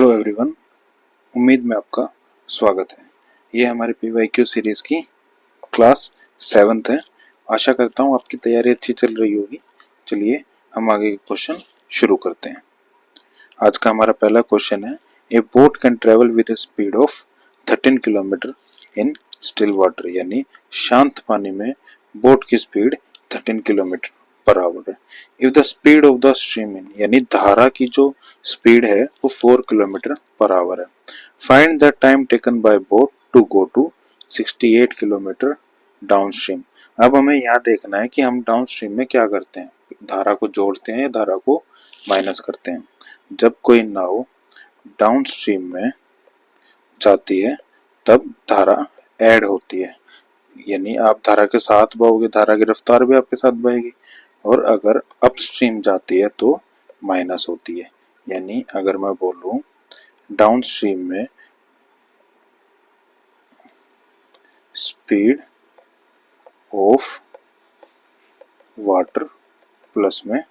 Hello everyone, उम्मीद में आपका स्वागत है। ये हमारे PYQ सीरीज की क्लास 7th है। आशा करता हूँ आपकी तैयारी अच्छी चल रही होगी। चलिए हम आगे के क्वेश्चन शुरू करते हैं। आज का हमारा पहला क्वेश्चन है, ए boat can travel with A speed of 13 kilometre in still water, यानी शांत पानी में बोट की स्पीड 13 किलोमीटर पर आवर है। If the speed of the stream in, यानी धारा की जो स्पीड है वो 4 किलोमीटर पर आवर है। Find the time taken by boat to go to 68 kilometre downstream. अब हमें यहाँ देखना है कि हम डाउन स्ट्रीम में क्या करते हैं, धारा को जोड़ते हैं या धारा को माइनस करते हैं। जब कोई नाव डाउन स्ट्रीम में जाती है तब धारा ऐड होती है, यानी आप धारा के साथ बहोगे, धारा की रफ्तार भी आपके साथ बहेगी। और अगर अपस्ट्रीम जाती है तो माइनस होती है। यानी अगर मैं बोलूं डाउन स्ट्रीम में स्पीड ऑफ वाटर प्लस में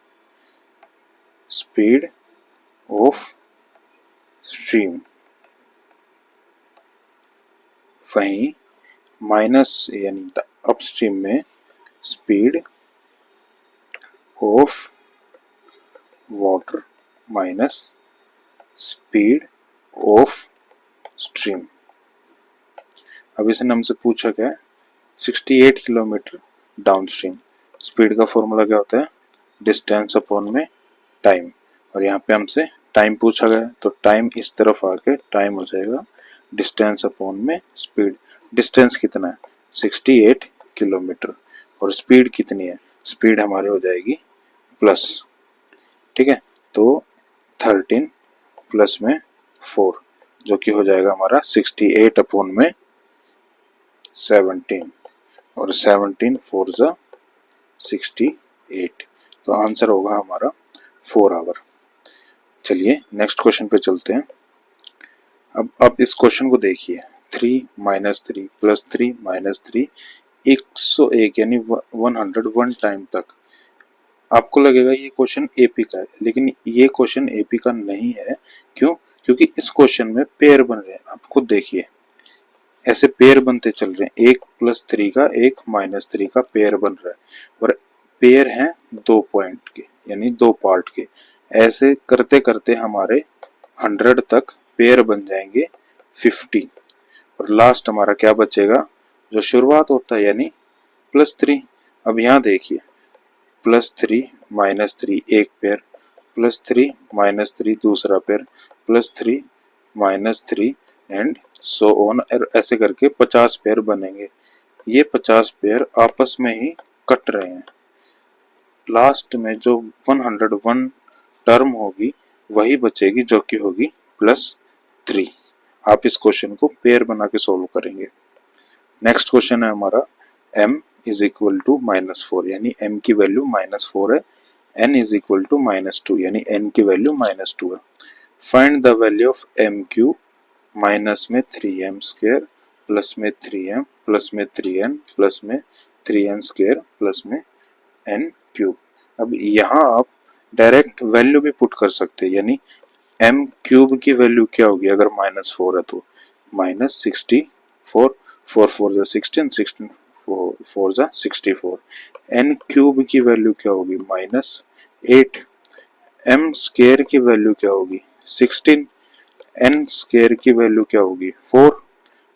स्पीड ऑफ स्ट्रीम, वहीं माइनस यानी अपस्ट्रीम में speed of water minus speed of stream. अब इसने हमसे पूछा क्या है, 68 किलोमीटर डाउन स्ट्रीम। स्पीड का फॉर्मूला क्या होता है, डिस्टेंस अपॉन में टाइम, और यहाँ पे हमसे टाइम पूछा गया है तो टाइम इस तरफ आके टाइम हो जाएगा डिस्टेंस अपॉन में स्पीड। डिस्टेंस कितना है, 68 किलोमीटर, और स्पीड कितनी है, स्पीड हमारी हो जाएगी प्लस, ठीक है। तो 13 प्लस में 4 जो कि हो जाएगा हमारा 68 अपॉन में 17, और 17 4 जा 68, तो आंसर होगा हमारा 4 आवर। चलिए नेक्स्ट क्वेश्चन पे चलते हैं। अब इस क्वेश्चन को देखिए, 3 माइनस 3 प्लस 3 माइनस 3 101 यानी 101 टाइम तक। आपको लगेगा ये क्वेश्चन एपी का है, लेकिन ये क्वेश्चन एपी का नहीं है। क्यों? क्योंकि इस क्वेश्चन में पेयर बन रहे हैं। आप खुद देखिए, ऐसे पेयर बनते चल रहे हैं, 1 प्लस 3 का 1 माइनस 3 का पेयर बन रहा है, और पेयर हैं 2 पॉइंट के, यानी 2 पार्ट के। ऐसे करते करते हमारे 100 तक पेयर बन जाएंगे 50, और लास्ट हमारा क्या बचेगा, जो शुरुआत होता है यानी +3। अब यहाँ देखिए, +3 माइनस 3 एक पेयर, +3 माइनस 3 दूसरा pair, +3 minus 3 and so on, ऐसे करके 50 पेयर बनेंगे। ये 50 पेयर आपस में ही कट रहे हैं। लास्ट में जो 101 टर्म होगी वही बचेगी, जो कि होगी +3। आप इस क्वेश्चन को पेयर बना के सोल्व करेंगे। नेक्स्ट क्वेश्चन है हमारा, m इज इक्वल टू -4, यानी m की वैल्यू -4 है, n इज इक्वल टू -2 यानी n की वैल्यू -2 है। Find the value of m cube minus में 3m स्क्वायर प्लस में 3m प्लस में 3n प्लस में 3n स्क्वायर प्लस में n क्यूब। अब यहाँ आप डायरेक्ट वैल्यू भी पुट कर सकते हैं, यानी m क्यूब की वैल्यू क्या होगी, अगर -4 है तो -64, 4 4 जा 16, 16 4 जा 64। n क्यूब की वैल्यू क्या होगी, -8। m स्क्वायर की वैल्यू क्या होगी, 16। n स्क्वायर की वैल्यू क्या होगी, 4।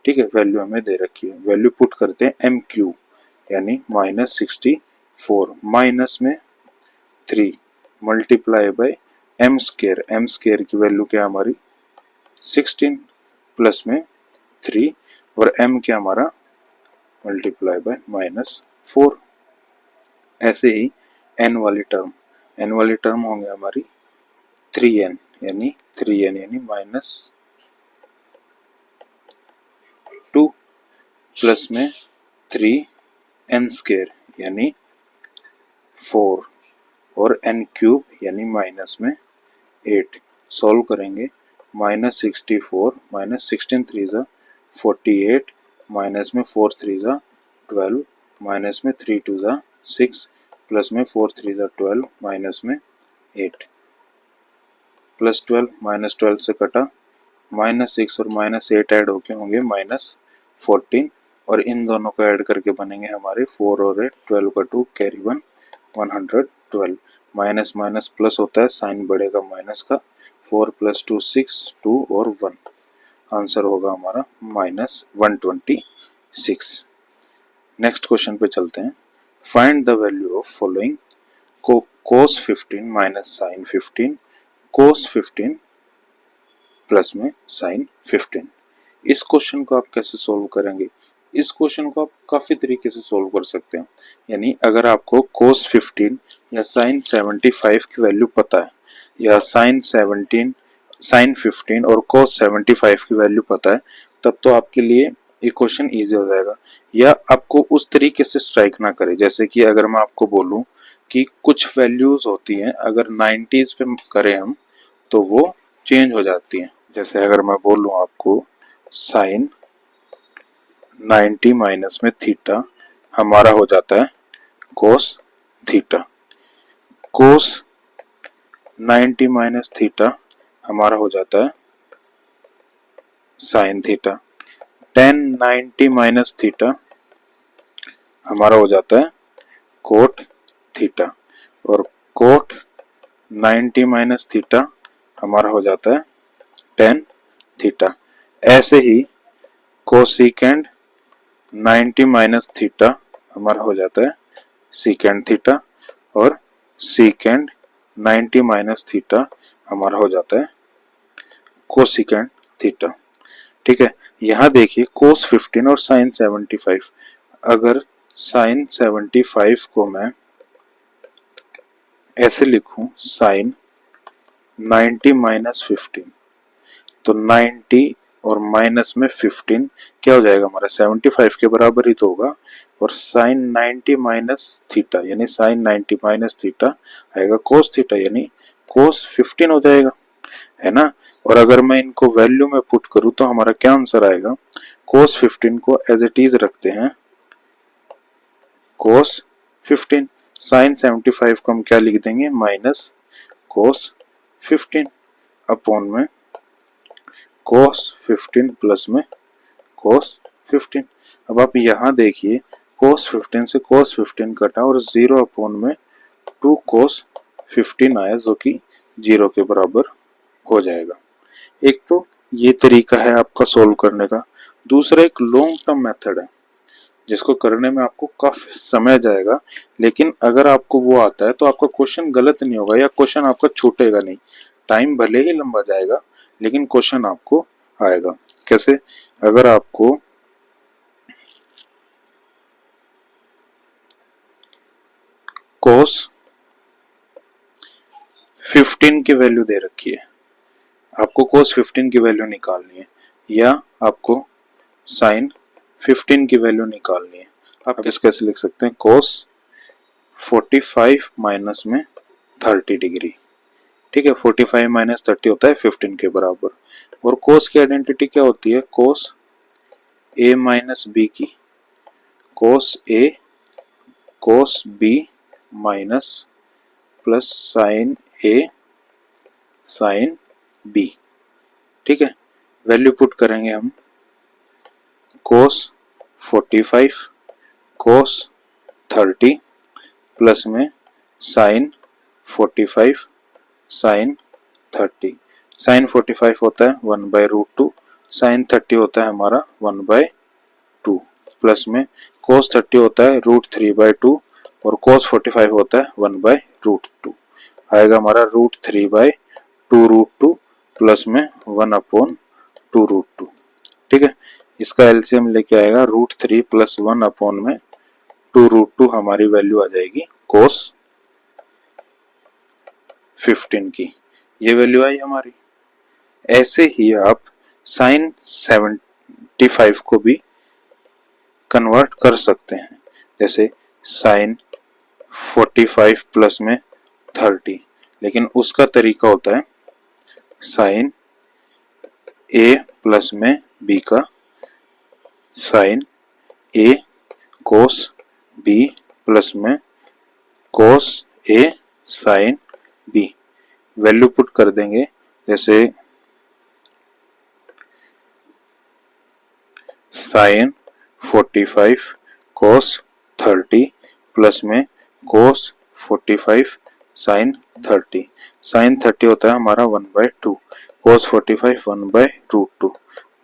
ठीक है, वैल्यू हमें दे रखी है, वैल्यू पुट करते हैं m क्यूब यानी -64 माइनस में 3 multiply by m square, m square की वैल्यू क्या हमारी 16 प्लस में 3, और m क्या हमारा मल्टीप्लाई बाय -4। ऐसे ही n वाली टर्म होंगे हमारी 3n यानी -2 प्लस में 3n स्क्वायर यानी 4, और n क्यूब यानी माइनस में 8। सॉल्व करेंगे, -64 -16 3 जा 48, माइनस में 4 3 जा 12, माइनस में 3 2 जा 6, प्लस में 4 3 जा 12, माइनस में 8, +12 -12 से कटा -6 और -8 ऐड होके होंगे -14, और इन दोनों को ऐड करके बनेंगे हमारे 4 और 8, 12 का 2 कैरी 1, 112। माइनस माइनस प्लस होता है, साइन बढ़ेगा माइनस का। 4 + 2 6, 2 और 1, आंसर होगा हमारा -126। नेक्स्ट क्वेश्चन पे चलते हैं। Find the value of following cos 15 minus sine 15, cos 15 plus में साइन 15। इस क्वेश्चन को आप कैसे सोल्व करेंगे? इस क्वेश्चन को आप काफी तरीके से सोल्व कर सकते हैं। यानी अगर आपको cos 15 या साइन 75 की वैल्यू पता है, या साइन 15 और cos 75 की वैल्यू पता है, तब तो आपके लिए ये क्वेश्चन इजी हो जाएगा। या आपको उस तरीके से स्ट्राइक ना करे, जैसे कि अगर मैं आपको बोलूं कि कुछ वैल्यूज होती हैं अगर 90s पे करें हम तो वो चेंज हो जाती हैं। जैसे अगर मैं बोलूं आपको साइन 90 माइनस में थीटा हमारा हो जाता है कोस थीटा, कोस 90 माइनस थीटा हमारा हो जाता है sine theta, tan 90 minus theta हमारा हो जाता है कोट थीटा, और कोट 90 माइनस थीटा हमारा हो जाता है tan थीटा। ऐसे ही कोसिकेंड 90 माइनस थीटा हमारा हो जाता है सीकेंड थीटा, और सीकेंड 90 माइनस थीटा हमारा हो जाता है कोसिकेंड थीटा। ठीक है, यहाँ देखिए cos 15 और sin 75। अगर sin 75 को मैं ऐसे लिखूं sin 90 माइनस 15, तो 90 और माइनस में 15 क्या हो जाएगा हमारा 75 के बराबर ही तो होगा। और साइन 90 माइनस थीटा यानी साइन 90 माइनस थीटा आएगा कोस थीटा यानी कोस 15 हो जाएगा, है ना। और अगर मैं इनको वैल्यू में पुट करूं तो हमारा क्या आंसर आएगा? कोस 15 को एज इट इज रखते हैं कोस 15, साइन 75 को हम क्या लिख देंगे माइनस कोस 15 अपॉन में cos 15 प्लस में cos 15। अब आप यहाँ देखिए cos 15 से cos 15 कटा और 0 अपॉन में 2 cos 15 आया, जो कि 0 के बराबर हो जाएगा। एक तो ये तरीका है आपका सोल्व करने का। दूसरा एक लॉन्ग टर्म मेथड है जिसको करने में आपको काफी समय जाएगा, लेकिन अगर आपको वो आता है तो आपका क्वेश्चन गलत नहीं होगा या क्वेश्चन आपका छूटेगा नहीं। टाइम भले ही लंबा जाएगा लेकिन क्वेश्चन आपको आएगा। कैसे? अगर आपको cos 15 की वैल्यू दे रखी है, आपको cos 15 की वैल्यू निकालनी है, या आपको sin 15 की वैल्यू निकालनी है। आप इस कैसे लिख सकते हैं? cos 45 माइनस में 30 डिग्री। ठीक है, 45 माइनस 30 होता है 15 के बराबर। और cos की आइडेंटिटी क्या होती है? cos a माइनस बी की, cos a cos b minus plus sine a sine b। ठीक है, वैल्यू पुट करेंगे हम cos 45 cos 30 प्लस में साइन 45 साइन 30। साइन 45 होता है 1/√2, साइन 30 होता है हमारा 1/2, प्लस में cos 30 होता है √3/2 और cos 45 होता है 1/√2। आएगा हमारा √3/2√2 प्लस में 1/2√2। ठीक है, इसका एलसीएम लेके आएगा √3 प्लस 1 अपॉन में 2√2, हमारी वैल्यू आ जाएगी cos 15 की। ये वैल्यू आई हमारी। ऐसे ही आप साइन 75 को भी कन्वर्ट कर सकते हैं, जैसे साइन 45 प्लस में 30, लेकिन उसका तरीका होता है साइन a प्लस में b का sine a cos b plus में cos a sine b। Value put कर देंगे, जैसे साइन 45 कोस 30 प्लस में कोस 45 साइन 30। साइन 30 होता है हमारा 1/2, कोस 45 1/√2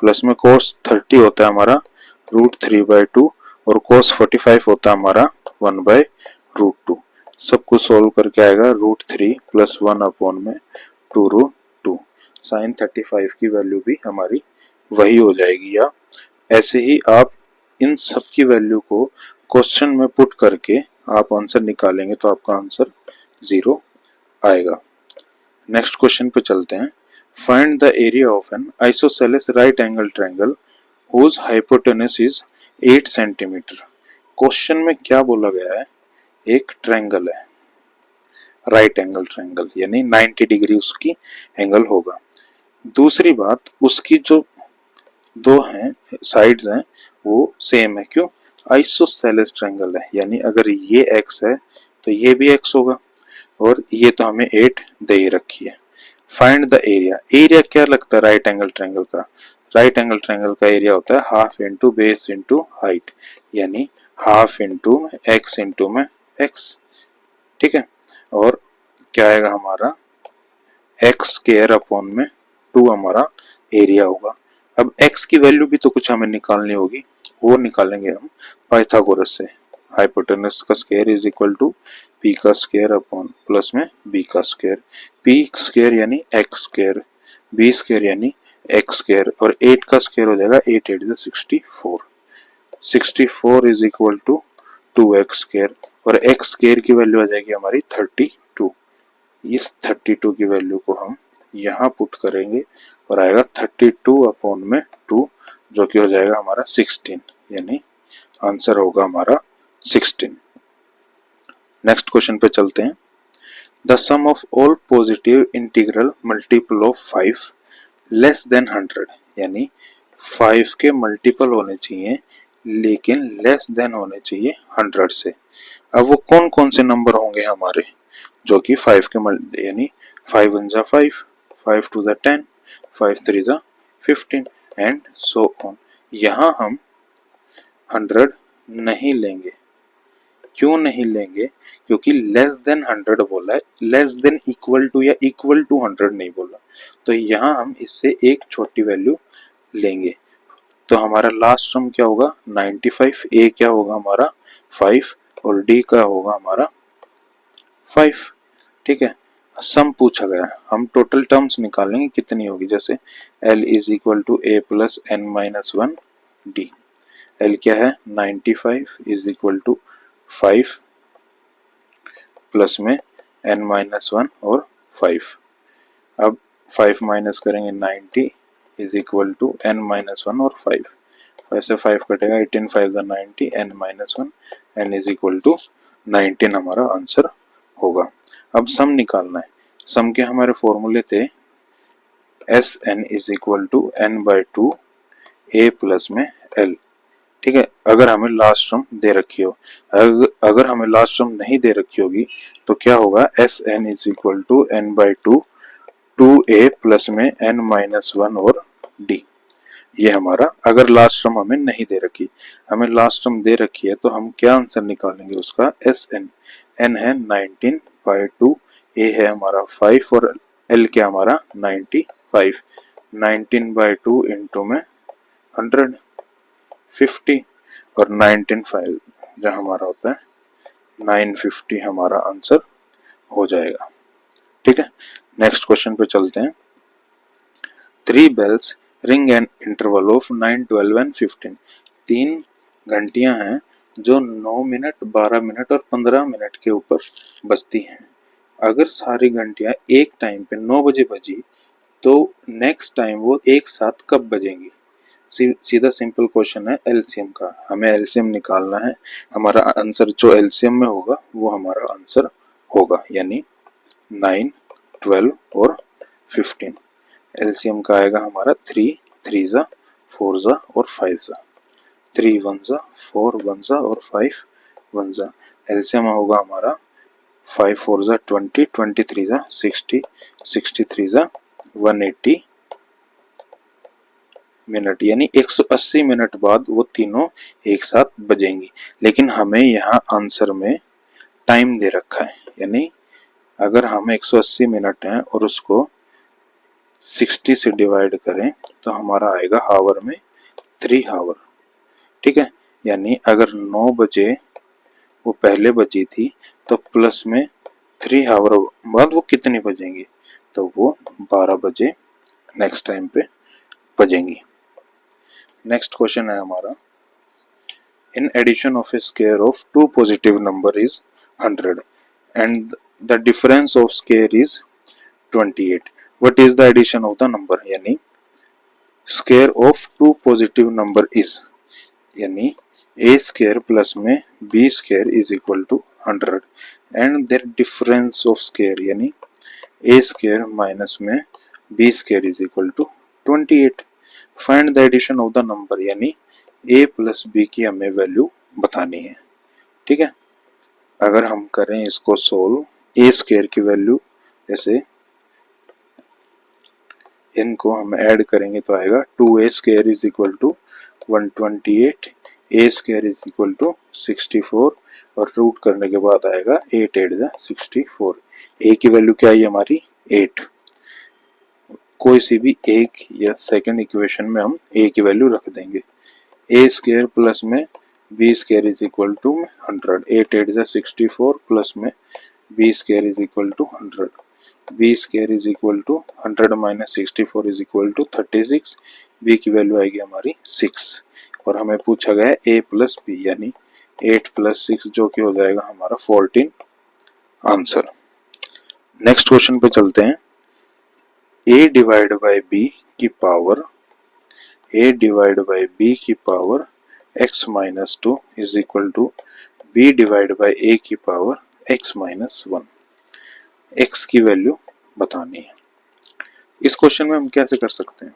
प्लस में कोस 30 होता है हमारा √3/2 और कोस 45 होता है हमारा 1/√2। सब कुछ सोल्व करके आएगा √3 प्लस 1 में 2√2। साइन 35 की वैल्यू भी हमारी वही हो जाएगी। या ऐसे ही आप इन सब की वैल्यू को क्वेश्चन में पुट करके आप आंसर निकालेंगे तो आपका आंसर 0 आएगा। नेक्स्ट क्वेश्चन पे चलते हैं। Find the area of an isosceles right angle triangle whose hypotenuse is 8 centimetre. Question में क्या बोला गया है, एक ट्रायंगल है, राइट एंगल ट्रायंगल, यानी 90 डिग्री उसकी एंगल होगा। दूसरी बात, उसकी जो दो हैं साइड्स हैं वो सेम है। क्यों? आइसोसेलेस ट्रायंगल है, यानी अगर ये x है तो ये भी x होगा, और ये तो हमें 8 दे ही रखी है। Find the area. एरिया क्या लगता है राइट एंगल ट्रायंगल का? राइट एंगल ट्रायंगल का एरिया होता है half into base into height, यानी हाफ इंटू एक्स इंटू में एक्स। ठीक है, और क्या आएगा हमारा एक्स स्क्वायर अपॉन में 2 हमारा एरिया होगा। अब x की वैल्यू भी तो कुछ हमें निकालनी होगी, वो निकालेंगे हम पाइथागोरस से। हाइपोटेनस का square is equal to p का स्क्वायर अपॉन प्लस में b का स्क्वायर। p स्क्वायर यानी x स्क्वायर, b स्क्वायर यानी x स्क्वायर, और 8 का स्क्वायर हो जाएगा 8 8 64। 64 is equal to 2x square, और x स्क्वायर की वैल्यू आ जाएगी हमारी 32। इस 32 की वैल्यू को हम यहाँ पुट करेंगे और आएगा 32 अपॉन में 2, जो कि हो जाएगा हमारा 16, यानी आंसर होगा हमारा 16। नेक्स्ट क्वेश्चन पे चलते हैं। The sum of all positive integral multiple of 5 less than 100, यानी 5 के मल्टीपल होने चाहिए लेकिन लेस देन होने चाहिए 100 से। अब वो कौन कौन से नंबर होंगे हमारे जो कि 5 के यानी 5 1 जा 5, 5 2 जा 10, 5 3 जा 15 एंड सो ऑन। यहाँ हम 100 नहीं लेंगे। क्यों नहीं लेंगे? क्योंकि लेस देन 100 बोला है, लेस देन इक्वल टू या इक्वल टू 100 नहीं बोला। तो यहाँ हम इससे एक छोटी वैल्यू लेंगे। तो हमारा लास्ट सम क्या होगा 95, ए क्या होगा हमारा 5 और डी का होगा हमारा 5। ठीक है, सम पूछा गया, हम टोटल टर्म्स निकालेंगे कितनी होगी। जैसे L is equal to a plus n minus 1 d. L क्या है 95 इज इक्वल टू 5 प्लस में n माइनस 1 और 5। अब 5 माइनस करेंगे 90 is equal to n minus 1 और 5। 5 से 5 कटेगा 18 5 90, n minus 1, n is equal to 19 हमारा आंसर होगा। अब सम निकालना है। सम के हमारे फॉर्मूले थे s n is equal to n by 2 a plus में एल। ठीक है, अगर हमें लास्ट टर्म दे रखी हो, अगर हमें लास्ट टर्म नहीं दे रखी होगी तो क्या होगा s n is equal to n by 2 a plus में एन माइनस 1 और डी। ये हमारा अगर लास्ट टर्म हमें नहीं दे रखी। हमें लास्ट टर्म दे रखी है तो हम क्या आंसर निकालेंगे उसका एस एन। एन है 19/2, ए है हमारा 5 और एल क्या हमारा 95। 19/2 इंटू में 100 50 और 19/5 जो हमारा होता है 950 हमारा आंसर हो जाएगा। ठीक है, नेक्स्ट क्वेश्चन पे चलते हैं। 3 bells ring an interval of 9 12 and 15। 3 घंटियां हैं जो 9 मिनट 12 मिनट और 15 मिनट के ऊपर बजती हैं। अगर सारी घंटियां एक टाइम पे 9 बजे बजी तो नेक्स्ट टाइम वो एक साथ कब बजेंगी? सीधा सिंपल क्वेश्चन है एलसीएम का, हमें एलसीएम निकालना है। हमारा आंसर जो एलसीएम में होगा वो हमारा आंसर होगा, यानी 9 12 और 15। एलसीएम का आएगा हमारा 3 3 जा 4 जा और 5 जा, 3 1 जा 4 1 जा और 5 1 जा। एलसीएम होगा हमारा 5 4 जा 20, 23 जा 60, 63 जा 180, मिनट यानी 180 मिनट बाद वो तीनों एक साथ बजेंगी। लेकिन हमें यहाँ आंसर में टाइम दे रखा है, यानी अगर हम 180 मिनट हैं और उसको 60 से डिवाइड करें तो हमारा आएगा हावर में 3 हावर। ठीक है, यानी अगर 9 बजे वो पहले बजी थी तो प्लस में 3 हावर बाद वो कितनी बजेंगी, तो वो 12 बजे नेक्स्ट टाइम पे बजेंगी। नेक्स्ट क्वेश्चन है हमारा, in addition of a square of two positive number is 100 and the difference of square is 28, what is the addition of the number. यानी square of two positive number is, यानी A square plus में B square is equal to 100 and their difference of square, यानी A square minus में B square is equal to 28। Find the addition of the number, यानी ए plus B की हमें value बतानी है। ठीक है, अगर हम करें इसको सोल्व, ए स्क्वायर की वैल्यू जैसे इनको हम ऐड करेंगे तो आएगा 2a square is equal to 128, a square is equal to 64 और रूट करने के बाद आएगा 8 8 64। a की वैल्यू क्या है हमारी 8। कोई सी भी एक या सेकंड इक्वेशन में हम a की वैल्यू रख देंगे। a स्क्वायर प्लस में b square is equal to 100, 8 8 64 प्लस में b square is equal to 100, b square is equal to 100 minus 64 is equal to 36, b की वैल्यू आएगी हमारी 6 और हमें पूछा गया है a प्लस बी, यानी 8 प्लस 6 जो कि हो जाएगा हमारा 14 आंसर। नेक्स्ट क्वेश्चन पे चलते हैं, a डिवाइड बाय b की power x minus 2 is equal to b divide by a की पावर x माइनस 1, x की वैल्यू बतानी है। इस क्वेश्चन में हम कैसे कर सकते हैं,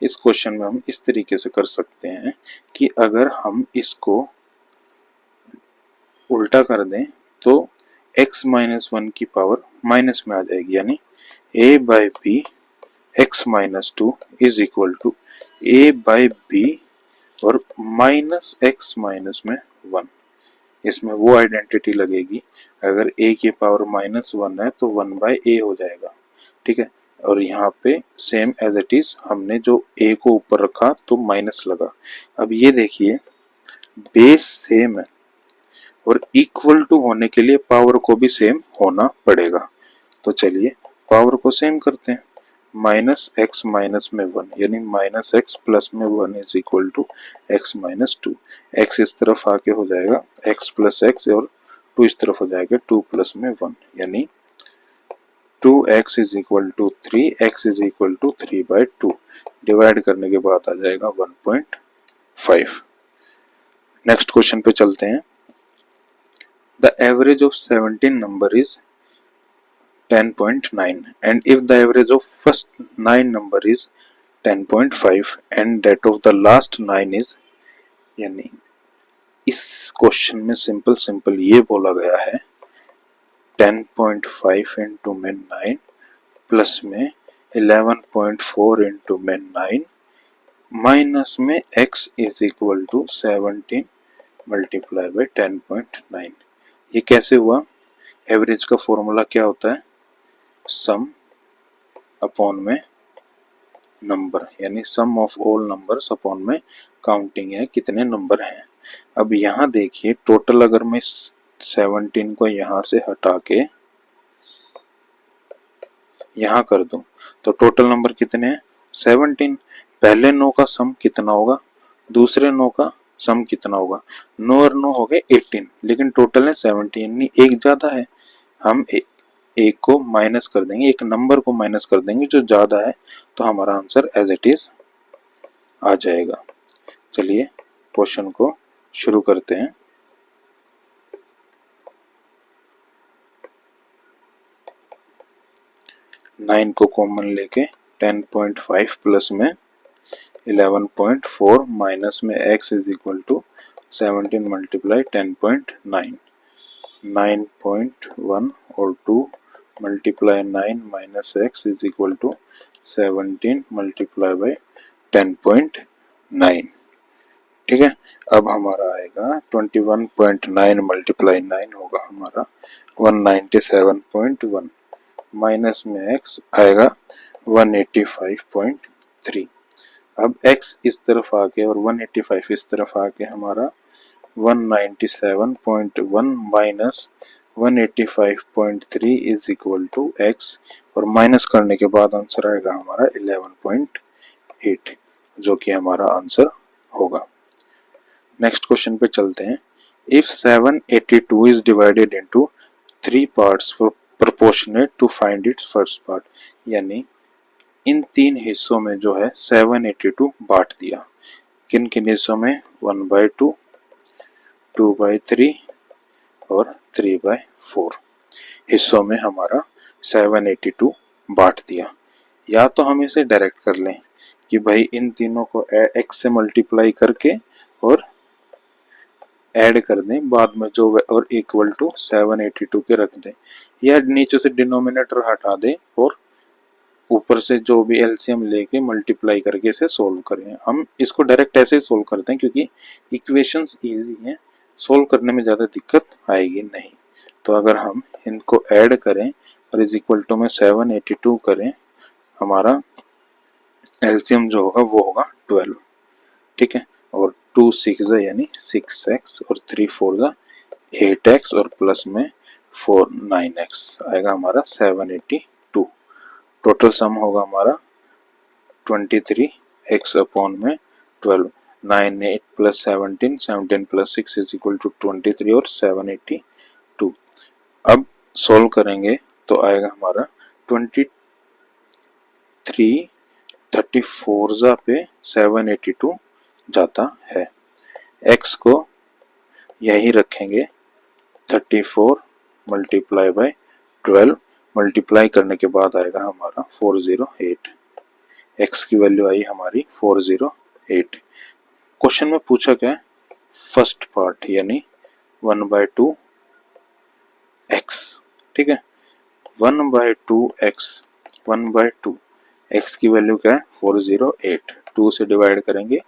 इस क्वेश्चन में हम इस तरीके से कर सकते हैं कि अगर हम इसको उल्टा कर दें तो x माइनस 1 की पावर माइनस में आ जाएगी, यानी a by b x minus 2 is equal to a by b और माइनस x माइनस में 1। इसमें वो आइडेंटिटी लगेगी, अगर a की पावर माइनस 1 है तो 1 बाई a हो जाएगा। ठीक है, और यहाँ पे सेम एज इट इज हमने जो a को ऊपर रखा तो माइनस लगा। अब ये देखिए बेस सेम है और इक्वल टू होने के लिए पावर को भी सेम होना पड़ेगा। तो चलिए पावर को सेम करते हैं, माइनस एक्स माइनस में 1 यानी माइनस एक्स प्लस में 1 is equal to x minus 2। X इस तरफ आके हो जाएगा एक्स प्लस एक्स और 2 इस तरफ हो जाएगा 2 प्लस में 1, यानी 2x is equal to 3, x is equal to 3 by 2। Divide करने के बाद आ जाएगा 1.5। नेक्स्ट क्वेश्चन पे चलते हैं, the average of 17 number is 10.9 and if the average of first 9 number is 10.5 and that of the last 9 is, यानी इस question में सिंपल ये बोला गया है 10.5 इंटू में 9 प्लस में 11.4 इंटू में 9 माइनस में x is equal to 17 multiply by 10.9। ये कैसे हुआ, एवरेज का फॉर्मूला क्या होता है, सम अपॉन में नंबर, यानी सम ऑफ ऑल नंबर्स अपॉन में काउंटिंग है कितने नंबर हैं। अब यहाँ देखिए टोटल अगर मैं 17 को यहाँ से हटा के यहाँ कर दूं तो टोटल नंबर कितने हैं 17। पहले 9 का सम कितना होगा, दूसरे 9 का सम कितना होगा, 9 और 9 हो गए 18, लेकिन टोटल है 17 यानी एक ज्यादा है। हम एक को माइनस कर देंगे, एक नंबर को माइनस कर देंगे जो ज्यादा है, तो हमारा आंसर एज इट इज आ जाएगा। चलिए क्वेश्चन को शुरू करते हैं। नाइन को कॉमन लेके 10.5 प्लस में 11.4 माइनस में x is equal to 17 multiply 10.9, 9.1 और 2 multiply 9 minus x is equal to 17 multiply by 10.9। ठीक है, अब हमारा आएगा 21.9 मल्टीप्लाई 9 होगा हमारा 197.1, माइनस में x आएगा 185.3। अब x इस तरफ आके और 185 इस तरफ आके हमारा 197.1 minus 185.3 is equal to x, और माइनस करने के बाद आंसर आएगा हमारा 11.8, जो कि हमारा आंसर होगा। नेक्स्ट क्वेश्चन पे चलते हैं। If 782 is divided into 3 parts proportionate to find its first part, यानी इन 3 हिस्सों में जो है 782 बांट दिया। किन किन हिस्सों में? 1/2, 2/3 और 3/4 हिस्सों में हमारा 782 बांट दिया। या तो हम इसे डायरेक्ट कर लें कि भाई इन तीनों को x से मल्टीप्लाई करके और ऐड कर दें बाद में जो, और इक्वल टू 782 के रख दें, या नीचे से डिनोमिनेटर हटा दें और ऊपर से जो भी एलसीएम लेके मल्टीप्लाई करके इसे सोल्व करें। हम इसको डायरेक्ट ऐसे ही सोल्व करते हैं क्योंकि इक्वेशंस इजी हैं, सोल्व करने में ज़्यादा दिक्कत आएगी नहीं। तो अगर हम इनको ऐड करें और इज इक्वल टू में 782 करें, हमारा एलसीएम जो होगा वो होगा 12। ठीक है, और 2 6 यानी 6x और 3 4 8x और प्लस में 4 9x आएगा हमारा 782। टोटल सम होगा हमारा 23x अपॉन में 12, 9 8 plus 17 17 plus 6 is equal to 23 और 782। अब सोल्व करेंगे तो आएगा हमारा 23 34 पे 782 जाता है। x को यही रखेंगे 34 मल्टीप्लाई बाय 12, मल्टीप्लाई करने के बाद आएगा हमारा 408। x की वैल्यू आई हमारी 408। क्वेश्चन में पूछा क्या है? फर्स्ट पार्ट यानी 1/2 x। ठीक है, 1/2 x, 1/2 x की वैल्यू क्या है? 408। 2 से डिवाइड करेंगे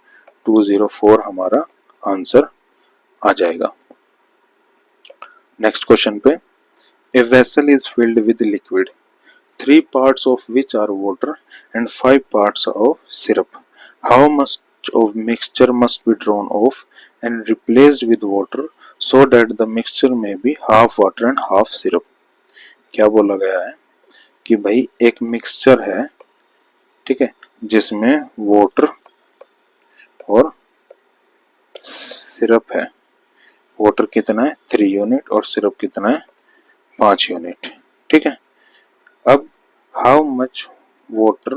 204 हमारा आंसर आ जाएगा। नेक्स्ट क्वेश्चन पे, a vessel is filled with liquid 3 parts of which are water and 5 parts of syrup. How much of mixture must be drawn off and replaced with water so that the mixture may be half water and half syrup? क्या बोला गया है कि भाई एक mixture है, ठीक है, जिसमें वाटर और सिरप है। वाटर कितना है? 3 यूनिट और सिरप कितना है? 5 यूनिट। ठीक है, अब how much water,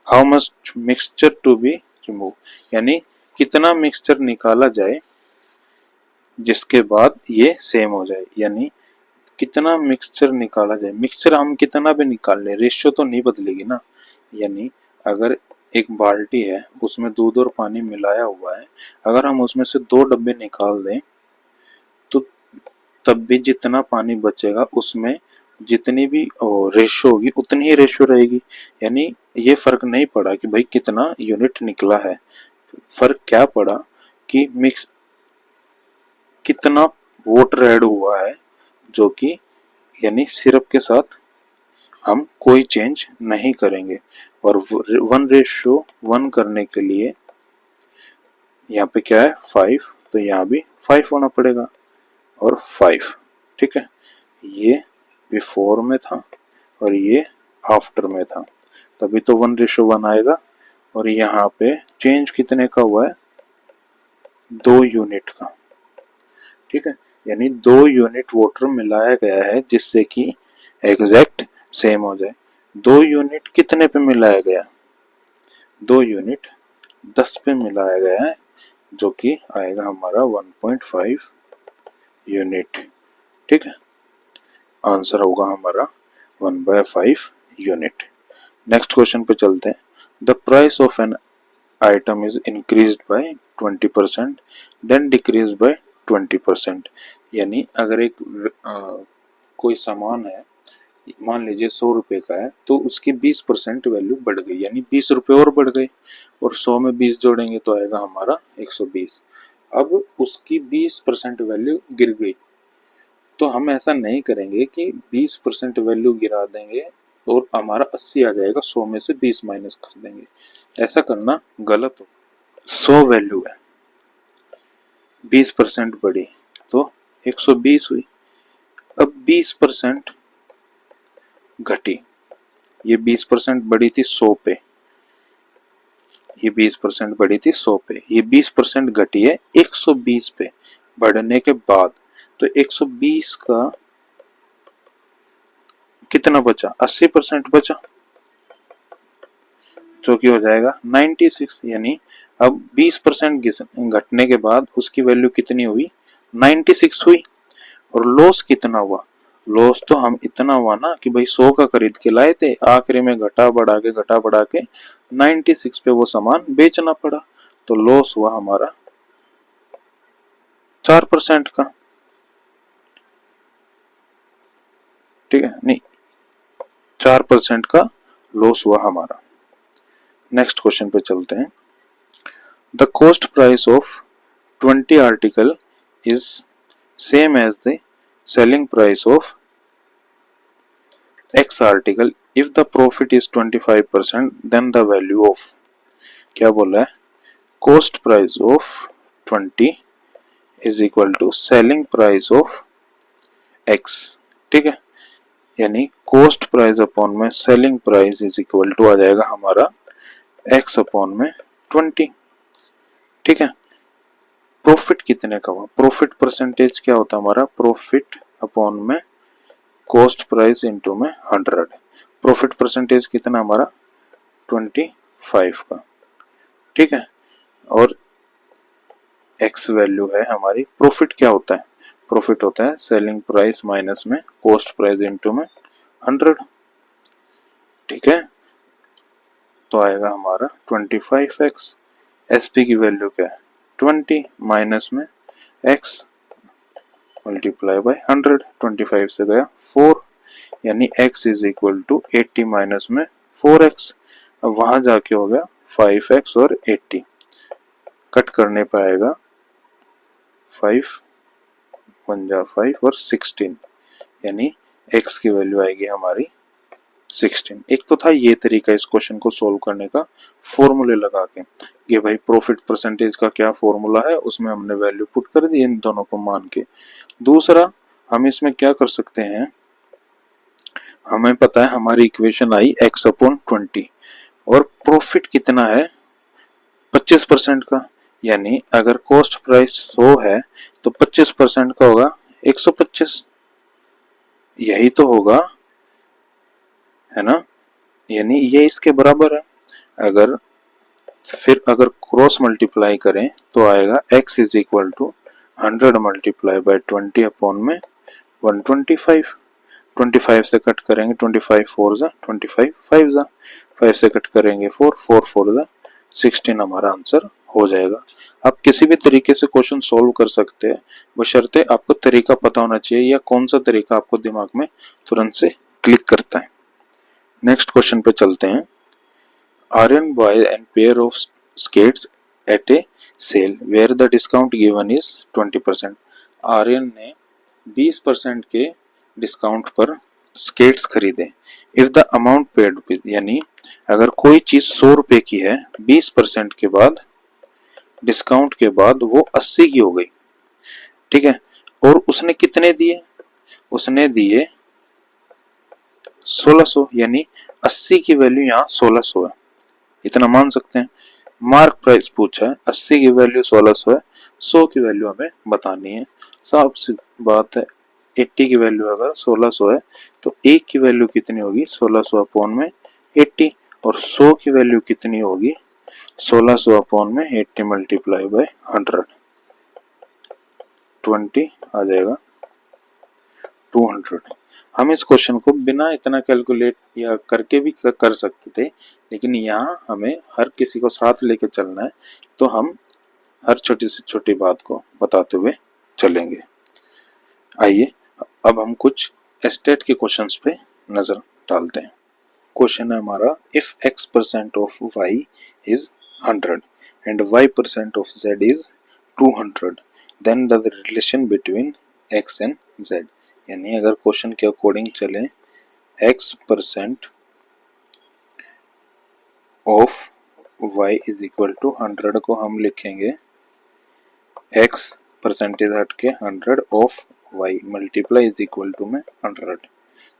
how much mixture to be remove, यानी कितना मिक्सचर निकाला जाए जिसके बाद ये सेम हो जाए, यानी कितना मिक्सचर निकाला जाए। मिक्सचर हम कितना भी निकाल लें, रेशियो तो नहीं बदलेगी ना। यानी अगर एक बाल्टी है उसमें दूध और पानी मिलाया हुआ है, अगर हम उसमें से 2 डब्बे निकाल दें तो तब भी जितना पानी बचेगा उसमें जितनी भी रेशियो होगी उतनी ही रेशियो रहेगी। यानी ये फर्क नहीं पड़ा कि भाई कितना यूनिट निकला है, फर्क क्या पड़ा कि मिक्स कितना वाटर ऐड हुआ है, जो कि यानी सिरप के साथ हम कोई चेंज नहीं करेंगे। और 1:1 करने के लिए यहाँ पे क्या है? 5, तो यहाँ भी 5 होना पड़ेगा और 5। ठीक है, ये बिफोर में था और ये आफ्टर में था, तभी तो 1:1 आएगा। और यहाँ पे चेंज कितने का हुआ है? 2 यूनिट का। ठीक है, यानी 2 यूनिट वाटर मिलाया गया है जिससे कि एग्जैक्ट सेम हो जाए। 2 यूनिट कितने पे मिलाया गया? 2 यूनिट 10 पे मिलाया गया है, जो कि आएगा हमारा 1.5 यूनिट। ठीक है, आंसर होगा हमारा 1/5 यूनिट। नेक्स्ट क्वेश्चन पे चलते हैं। The price of an item is increased by 20% then decreased by 20%। यानी अगर एक कोई सामान है मान लीजिए 100 रुपये का है तो उसकी 20% वैल्यू बढ़ गई, यानी 20 रुपये और बढ़ गए, और 100 में 20 जोड़ेंगे तो आएगा हमारा 120। अब उसकी 20% वैल्यू गिर गई, तो हम ऐसा नहीं करेंगे कि 20% वैल्यू गिरा देंगे और हमारा 80 आ जाएगा, 100 में से 20 माइनस कर देंगे, ऐसा करना गलत हो। 100 वैल्यू है, 20% बढ़ी तो 120 हुई। अब 20% घटी, ये 20% बढ़ी थी 100 पे, ये 20% बढ़ी थी 100 पे, ये 20% घटी है 120 पे बढ़ने के बाद। तो 120 का कितना बचा, 80% बचा, जो कि हो जाएगा 96। यानी अब 20% घटने के बाद उसकी वैल्यू कितनी हुई, 96 हुई। और लॉस कितना हुआ, लॉस तो हम इतना हुआ ना कि भाई 100 का खरीद के लाए थे, आखिरी में घटा बढ़ा के 96 पे वो सामान बेचना पड़ा, तो लॉस हुआ हमारा 4% का। ठीक है, नहीं 4% का लॉस हुआ हमारा। नेक्स्ट क्वेश्चन पे चलते हैं। The cost price of 20 article is same as the selling price of X article. If the profit is 25%, then the value of, क्या बोला है, cost price of 20 is equal to selling price of X। ठीक है, यानी cost price upon में selling price is equal to आ जाएगा हमारा X upon में 20। ठीक है, प्रॉफिट कितने का हुआ, प्रॉफिट परसेंटेज क्या होता है हमारा, प्रॉफिट अपॉन में कॉस्ट प्राइस इनटू में 100। प्रॉफिट परसेंटेज कितना हमारा 25 का। ठीक है, और एक्स वैल्यू है हमारी, प्रॉफिट क्या होता है, प्रॉफिट होता है सेलिंग प्राइस माइनस में कॉस्ट प्राइस इनटू में 100। ठीक है, तो आएगा हमारा 25x। एसपी की वैल्यू क्या है 20 माइनस में x मल्टीप्लाई बाय 100, 25 से गया 4, यानी x is equal to 80 minus में 4x। अब वहां जाके हो गया 5x और 80, कट करने पे आएगा 5 1 जा 5 और 16, यानी x की वैल्यू आएगी हमारी 16। एक तो था ये तरीका इस क्वेश्चन को सोल्व करने का, फॉर्मूले लगा के, ये भाई प्रॉफिट परसेंटेज का क्या फॉर्मूला है उसमें हमने वैल्यू पुट कर दी इन दोनों को मान के। दूसरा हम इसमें क्या कर सकते हैं, हमें पता है हमारी इक्वेशन आई x अपॉन 20 और प्रॉफिट कितना है 25% का, यानी अगर कॉस्ट प्राइस 100 है तो 25% का होगा 125, यही तो होगा, है ना, यानी ये इसके बराबर है। अगर फिर अगर क्रॉस मल्टीप्लाई करें तो आएगा x is equal to 100 multiply by 20 upon में 125। 25 से कट करेंगे 25 4 जा 25 5 जा 5 से कट करेंगे 4 4 4 जा 16, हमारा आंसर हो जाएगा। आप किसी भी तरीके से क्वेश्चन सोल्व कर सकते हैं, बशर्ते आपको तरीका पता होना चाहिए या कौन सा तरीका आपको दिमाग में तुरंत से क्लिक करता है। नेक्स्ट क्वेश्चन पे चलते हैं। Aryan buys a pair of skates at a sale where the discount given is 20%। Aryan ने 20% के डिस्काउंट पर स्केट्स खरीदे। इफ द अमाउंट पेड, यानी अगर कोई चीज 100 रुपए की है 20% के बाद डिस्काउंट के बाद वो 80 की हो गई। ठीक है, और उसने कितने दिए, उसने दिए 1600, यानी 80 की वैल्यू यहाँ 1600 है, इतना मान सकते हैं। मार्क प्राइस पूछा है, 80 की वैल्यू 1600 है, 100 की वैल्यू हमें बतानी है। साफ सी बात है, 80 की वैल्यू अगर 1600 है तो 1 की वैल्यू कितनी होगी 1600 अपॉन में 80, और 100 की वैल्यू कितनी होगी 1600 अपॉन में 80 मल्टीप्लाई बाय 100, 20 आ जाएगा 200। हम इस क्वेश्चन को बिना इतना कैलकुलेट या करके भी कर सकते थे, लेकिन यहाँ हमें हर किसी को साथ लेके चलना है, तो हम हर छोटी से छोटी बात को बताते हुए चलेंगे। आइए अब हम कुछ एस्टेट के क्वेश्चंस पे नज़र डालते हैं। क्वेश्चन है हमारा, if x% of y is 100 and y% of z is 200 then the relation between x and z। यानी अगर क्वेश्चन के अकॉर्डिंग चले, x% of y is equal to 100 को हम लिखेंगे x परसेंटेज हट के 100 of y multiply is equal to में 100।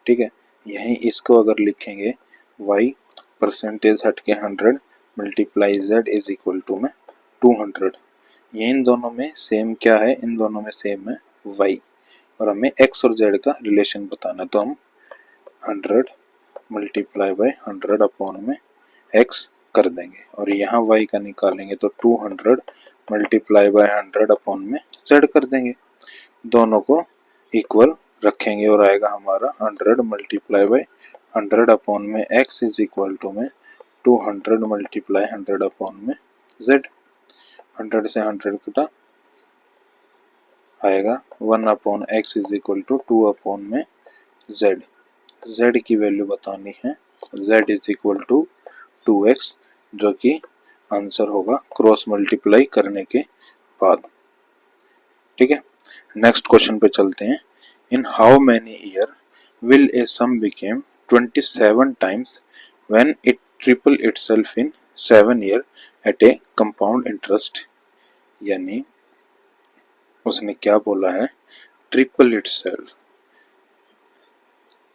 ठीक है, यहीं इसको अगर लिखेंगे y परसेंटेज हट के 100 multiply z is equal to में 200। ये इन दोनों में सेम क्या है, इन दोनों में सेम है y, और हमें x और z का रिलेशन बताना, तो हम 100 मल्टीप्लाई बाय 100 अपॉन में x कर देंगे, और यहाँ y का निकालेंगे तो 200 मल्टीप्लाई बाय 100 अपॉन में z कर देंगे। दोनों को इक्वल रखेंगे और आएगा हमारा 100 मल्टीप्लाई बाय 100 अपॉन में x इज इक्वल टू में 200 मल्टीप्लाई 100 अपॉन में z। 100 से 100 कटा, आएगा 1 upon x is equal to 2 upon में z। z की वैल्यू बतानी है, z is equal to 2x, जो कि आंसर होगा क्रॉस मल्टीप्लाई करने के बाद। ठीक है, नेक्स्ट क्वेश्चन पे चलते हैं। In how many year will a sum became 27 times when it triple itself in 7 year at a compound interest. यानी उसने क्या बोला है, ट्रिपल इटसेल्फ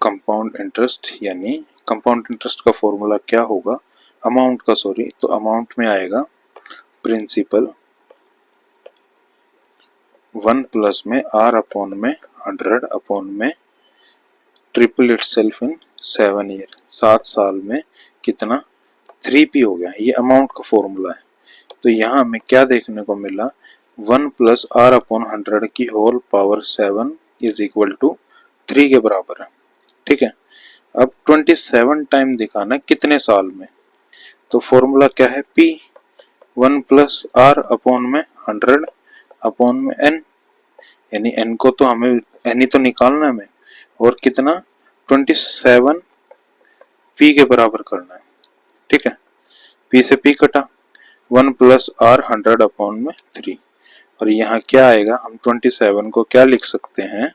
कंपाउंड इंटरेस्ट, यानी कंपाउंड इंटरेस्ट का फॉर्मूला क्या होगा, अमाउंट का, सॉरी, तो अमाउंट में आएगा प्रिंसिपल 1 प्लस में r अपॉन में 100 अपॉन में ट्रिपल इटसेल्फ इन 7 ईयर, 7 साल में कितना 3p हो गया। ये अमाउंट का फॉर्मूला है। तो यहाँ हमें क्या देखने को मिला, 1 प्लस r अपॉन 100 की whole power 7 is equal to 3 के बराबर है। ठीक है, अब 27 टाइम दिखाना कितने साल में, तो फॉर्मूला क्या है, p 1 प्लस r अपॉन में 100 अपॉन में n, यानी n को तो हमें n ही तो निकालना है हमें, और कितना 27 p के बराबर करना है। ठीक है, p से p कटा, 1 प्लस r 100 अपॉन में 3, और यहाँ क्या आएगा, हम 27 को क्या लिख सकते हैं,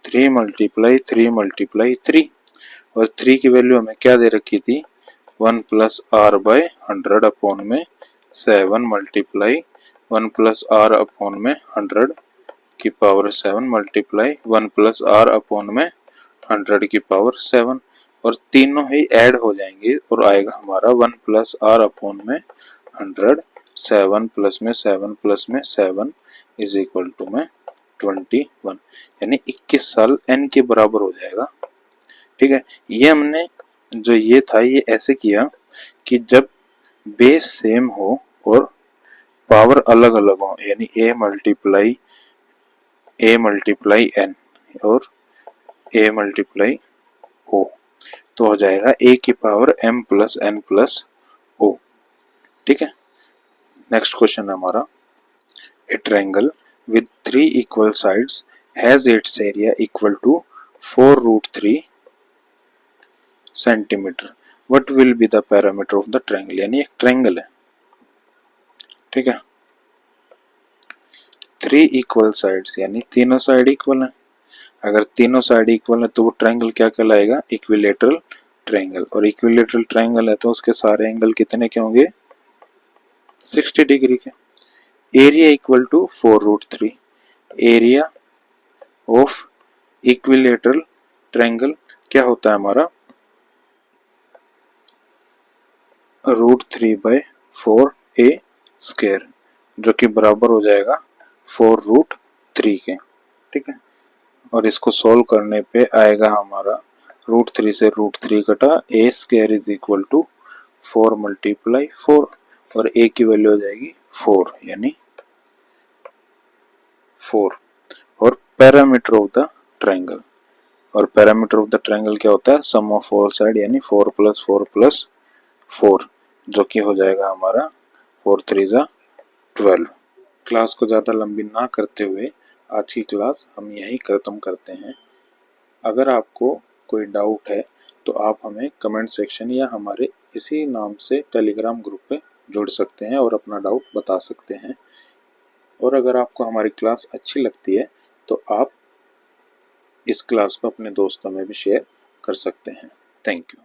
3 मल्टीप्लाई 3 मल्टीप्लाई 3, और 3 की वैल्यू हमें क्या दे रखी थी, 1 प्लस r बाय 100 अपॉन में 7 मल्टीप्लाई 1 प्लस r अपॉन में 100 की power 7 multiply 1 plus r upon में 100 की पावर 7, और तीनों ही ऐड हो जाएंगे और आएगा हमारा 1 प्लस r अपॉन में 100, 7 प्लस में 7 प्लस में 7 इज इक्वल टू में 21, यानी 21 साल n के बराबर हो जाएगा। ठीक है, ये हमने जो ये था ये ऐसे किया कि जब बेस सेम हो और पावर अलग अलग हो, यानी a मल्टीप्लाई n और a मल्टीप्लाई o, तो हो जाएगा a की power m plus n plus o। ठीक है, नेक्स्ट क्वेश्चन है हमारा, ए triangle with 3 equal sides has its area equal to 4√3 centimetre, what will be the parameter of the triangle। यानी एक ट्रायंगल है, ठीक है, 3 इक्वल साइड्स, यानी तीनों साइड इक्वल है। अगर तीनों साइड इक्वल है तो वो ट्रायंगल क्या कहलाएगा, इक्विलेटरल ट्रायंगल, और इक्विलेटरल ट्रायंगल है तो उसके सारे एंगल कितने के होंगे, 60 डिग्री के। Area equal to 4√3, area of equilateral triangle क्या होता है हमारा, √3/4 a स्क्वायर, जो कि बराबर हो जाएगा 4√3 के। ठीक है, और इसको सोल्व करने पे आएगा हमारा √3 से √3 कटा, a square is equal to 4 multiply 4, और a की वैल्यू हो जाएगी 4, यानी 4। और पैरामीटर ऑफ द ट्रायंगल, और पैरामीटर ऑफ द ट्रायंगल क्या होता है, सम ऑफ ऑल साइड, यानी 4 + 4 + 4, जो कि हो जाएगा हमारा 4 3 = 12। क्लास को ज़्यादा लंबी ना करते हुए आज की क्लास हम यहीं ख़त्म करते हैं। अगर आपको कोई डाउट है तो आप हमें कमेंट सेक्शन या हमारे इसी नाम से टेलीग्राम ग्रुप पे जुड़ सकते हैं और अपना डाउट बता सकते हैं। और अगर आपको हमारी क्लास अच्छी लगती है तो आप इस क्लास को अपने दोस्तों में भी शेयर कर सकते हैं। Thank you.